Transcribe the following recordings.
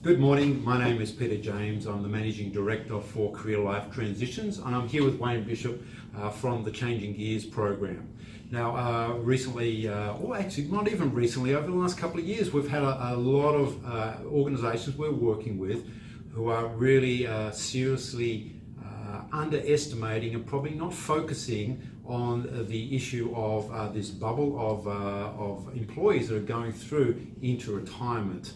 Good morning, my name is Peter James. I'm the Managing Director for Career Life Transitions, and I'm here with Wayne Bishop from the Changing Gears program. Now, recently, or actually not even recently, over the last couple of years, we've had a lot of organisations we're working with who are really seriously underestimating and probably not focusing on the issue of this bubble of employees that are going through into retirement.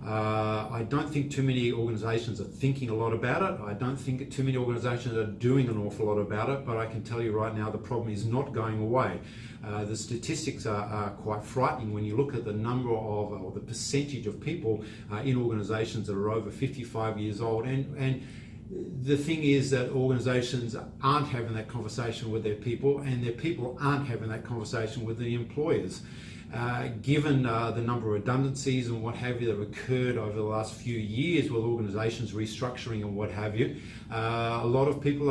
I don't think too many organisations are thinking a lot about it. I don't think too many organisations are doing an awful lot about it, but I can tell you right now the problem is not going away. The statistics are quite frightening when you look at the number of, or the percentage of people in organisations that are over 55 years old, and the thing is that organisations aren't having that conversation with their people, and their people aren't having that conversation with the employers. Given the number of redundancies and what have you that have occurred over the last few years with organisations restructuring and what have you, a lot of people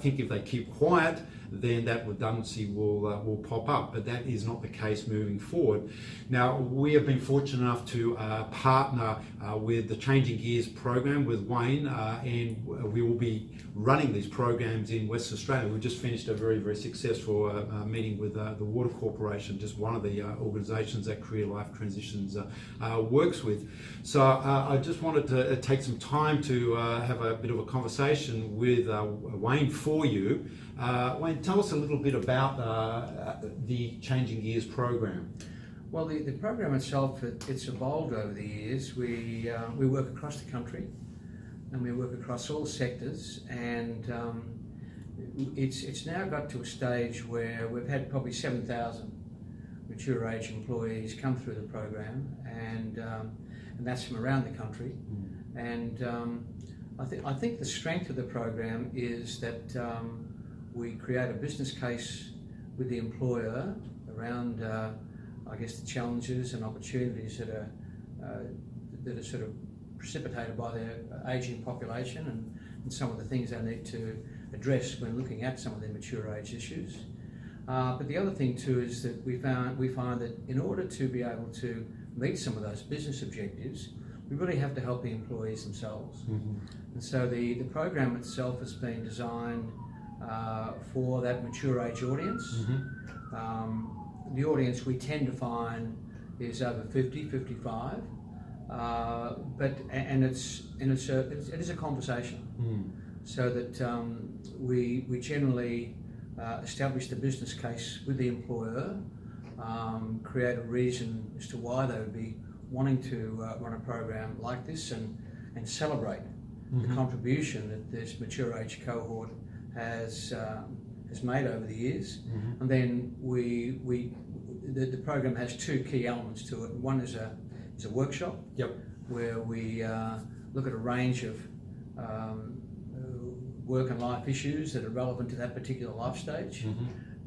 think if they keep quiet, then that redundancy will pop up, but that is not the case moving forward. Now, we have been fortunate enough to partner with the Changing Gears program with Wayne, and we will be running these programs in Western Australia. We've just finished a very, very successful meeting with the Water Corporation, just one of the organisations that Career Life Transitions works with. So I just wanted to take some time to have a bit of a conversation with Wayne for you. Wayne, tell us a little bit about the Changing Gears program. Well, the program itself, it's evolved over the years. We work across the country, and we work across all sectors, and it's now got to a stage where we've had probably 7,000 mature age employees come through the program, and that's from around the country. And I think the strength of the program is that we create a business case with the employer around, I guess, the challenges and opportunities that are sort of precipitated by their ageing population and some of the things they need to address when looking at some of their mature age issues. But the other thing too is that we find that in order to be able to meet some of those business objectives, we really have to help the employees themselves. And so the program itself has been designed for that mature age audience. The audience we tend to find is over 50, 55, but it is a conversation, so that we generally establish the business case with the employer, create a reason as to why they would be wanting to run a program like this, and celebrate the contribution that this mature age cohort has made over the years. And then the program has two key elements to it. One is a workshop, where we look at a range of work and life issues that are relevant to that particular life stage.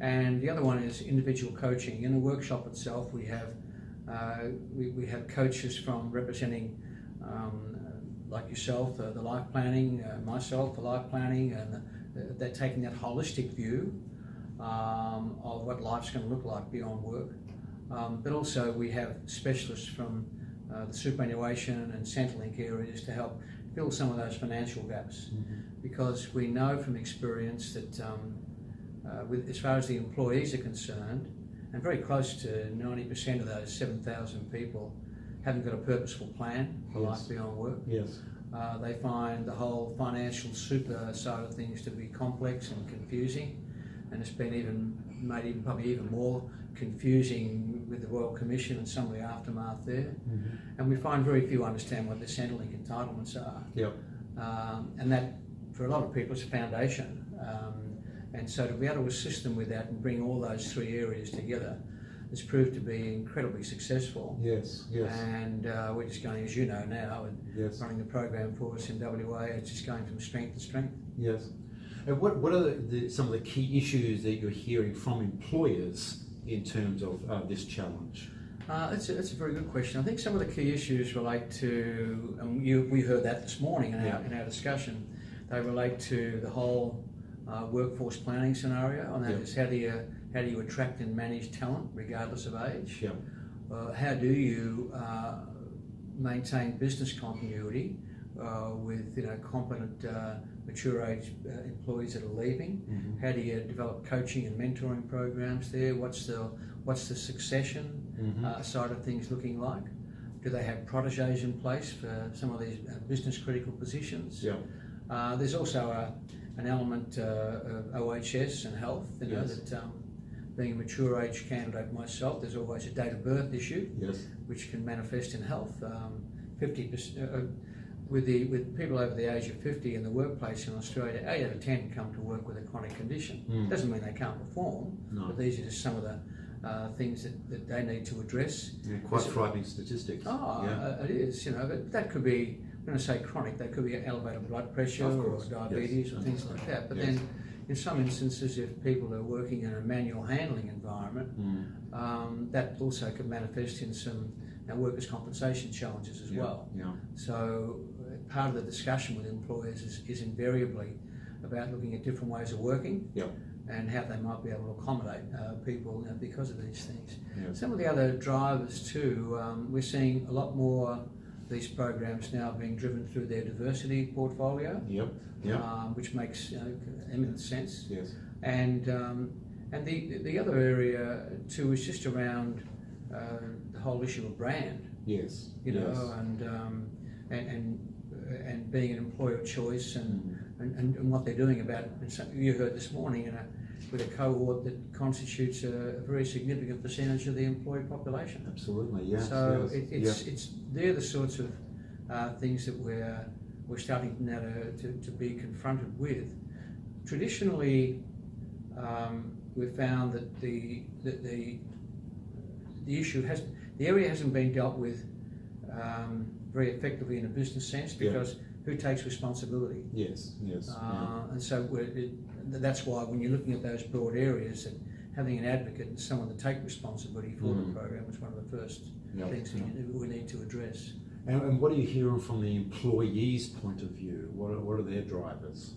And the other one is individual coaching. In the workshop itself, we have coaches from representing like yourself, the life planning, myself, the life planning, and they're taking that holistic view of what life's going to look like beyond work. But also we have specialists from the superannuation and Centrelink areas to help fill some of those financial gaps, because we know from experience that as far as the employees are concerned, and very close to 90% of those 7,000 people haven't got a purposeful plan for life beyond work. They find the whole financial super side of things to be complex and confusing, and it's been probably even more confusing with the Royal Commission and some of the aftermath there. And we find very few understand what the Centrelink entitlements are. And that, for a lot of people, is a foundation. And so to be able to assist them with that and bring all those three areas together has proved to be incredibly successful. And we're just going, as you know now, and running the program for us in WA, it's just going from strength to strength. And what are some of the key issues that you're hearing from employers in terms of this challenge? That's a very good question. I think some of the key issues relate to, and we heard that this morning in our discussion, they relate to the whole workforce planning scenario, and that is how do you attract and manage talent regardless of age? How do you maintain business continuity with competent mature age employees that are leaving? Mm-hmm. How do you develop coaching and mentoring programs there? What's the succession side of things looking like? Do they have protégés in place for some of these business critical positions? Yeah. There's also an element of OHS and health, Yes. that being a mature age candidate myself, there's always a date of birth issue, Yes. which can manifest in health. 50% with people over the age of 50 in the workplace in Australia, 8 out of 10 come to work with a chronic condition. Doesn't mean they can't perform, No. but these are just some of the things that they need to address. Yeah, quite frightening statistics. It is, but that could be, when I say chronic, that could be elevated blood pressure or diabetes or things like that. But then in some instances, if people are working in a manual handling environment, that also could manifest in some workers' compensation challenges as well. Yeah. So part of the discussion with employers is invariably about looking at different ways of working. Yeah. And how they might be able to accommodate people because of these things. Yes. Some of the other drivers too, we're seeing a lot more these programs now being driven through their diversity portfolio, which makes eminent sense. Yes. And the other area too is just around the whole issue of brand. Yes. And being an employer of choice and what they're doing about it. You heard this morning with a cohort that constitutes a very significant percentage of the employed population. Absolutely, yes. So they're the sorts of things that we're starting now to be confronted with. Traditionally, we've found that the area hasn't been dealt with very effectively in a business sense because who takes responsibility? Yes. And so that's why when you're looking at those broad areas, that having an advocate and someone to take responsibility for the program is one of the first things we need to address. And what are you hearing from the employees' point of view? What are their drivers?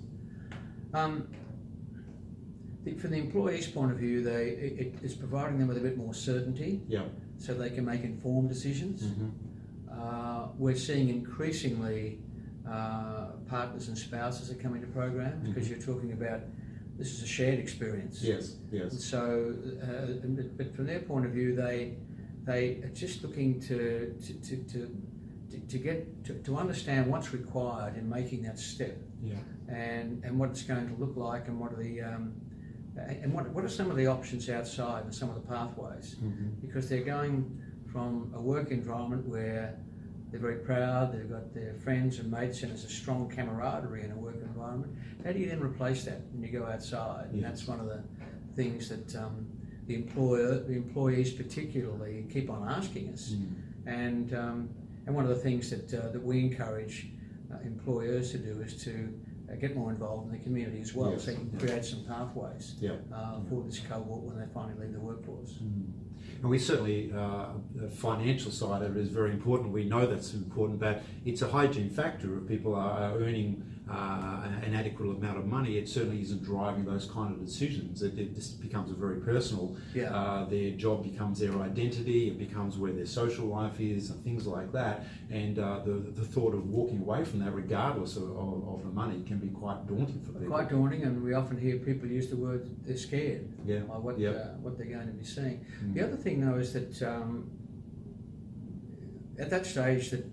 From the employees' point of view, it's providing them with a bit more certainty, so they can make informed decisions. We're seeing increasingly partners and spouses that come into programs because you're talking about this is a shared experience. Yes. And so, but from their point of view, they are just looking to understand what's required in making that step. And what it's going to look like, and what are some of the options outside and some of the pathways, because they're going from a work environment where they're very proud, they've got their friends and mates, and there's a strong camaraderie in a work environment. How do you then replace that when you go outside? And that's one of the things that the employees particularly keep on asking us. And one of the things that we encourage employers to do is to get more involved in the community as well, so you can create some pathways for this cohort when they finally leave the workforce. And we certainly, the financial side of it is very important. We know that's important, but it's a hygiene factor. If people are earning an adequate amount of money, it certainly isn't driving those kind of decisions. It just becomes a very personal. Their job becomes their identity. It becomes where their social life is and things like that. And the thought of walking away from that, regardless of the money, can be quite daunting for people. Quite daunting, and we often hear people use the word they're scared by what they're going to be seeing. The other thing, though, is that at that stage that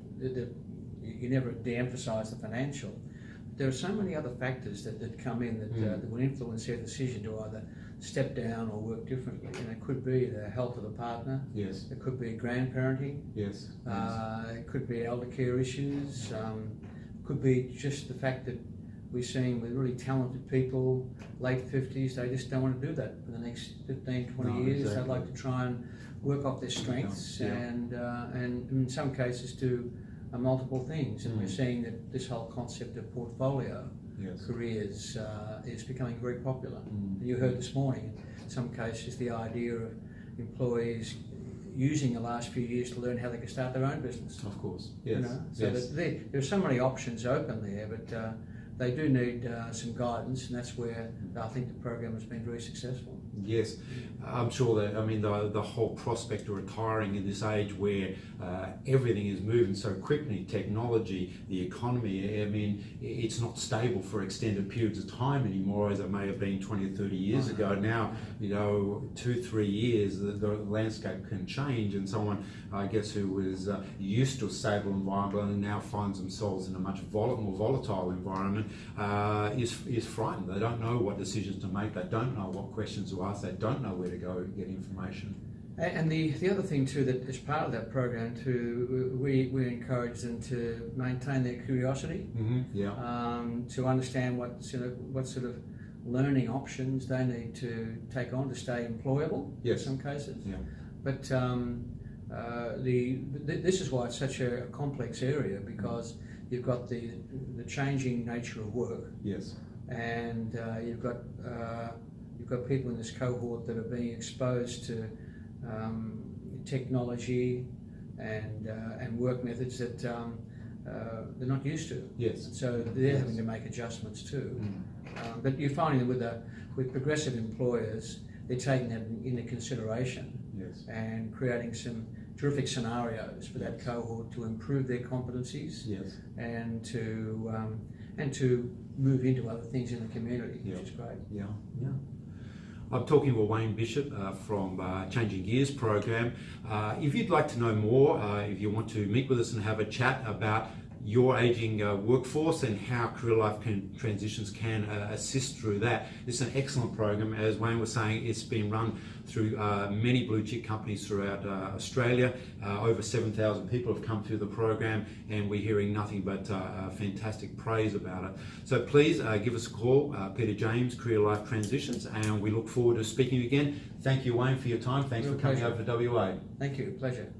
you never de-emphasise the financial. There are so many other factors that come in that will influence their decision to either step down or work differently. And it could be the health of the partner. Yes. It could be grandparenting. Yes. It could be elder care issues. It could be just the fact that we're seeing with really talented people, late 50s, they just don't want to do that for the next 15, 20 years. Exactly. They'd like to try and work off their strengths and in some cases do multiple things. And we're seeing that this whole concept of portfolio careers is becoming very popular. You heard this morning, in some cases, the idea of employees using the last few years to learn how they can start their own business. Of course, yes. So that there are so many options open there, but they do need some guidance, and that's where I think the program has been very successful. Yes, I'm sure that, I mean, the whole prospect of retiring in this age where everything is moving so quickly, technology, the economy, I mean, it's not stable for extended periods of time anymore as it may have been 20 or 30 years ago. Now, 2-3 years, the landscape can change, and someone, I guess, who was used to a stable environment and now finds themselves in a much more volatile environment is frightened. They don't know what decisions to make, they don't know what questions to ask, they don't know where to go and get information. And the other thing too, that as part of that program too, we encourage them to maintain their curiosity, to understand what sort of learning options they need to take on to stay employable. Yes. In some cases. Yeah. But this is why it's such a complex area, because you've got the changing nature of work. Yes. And you've got people in this cohort that are being exposed to technology and work methods that they're not used to. Yes. So they're having to make adjustments too. But you're finding that with progressive employers, they're taking that into consideration. Yes. And creating some terrific scenarios for that cohort to improve their competencies. Yes. And to move into other things in the community, which is great. Yeah. Yeah. I'm talking with Wayne Bishop from Changing Gears program. If you'd like to know more, if you want to meet with us and have a chat about your ageing workforce and how career life transitions can assist through that. It's an excellent program. As Wayne was saying, it's been run through many blue chip companies throughout Australia. Over 7,000 people have come through the program, and we're hearing nothing but fantastic praise about it. So please give us a call, Peter James, Career Life Transitions, and we look forward to speaking again. Thank you, Wayne, for your time. Thanks for coming over to WA. Thank you, pleasure.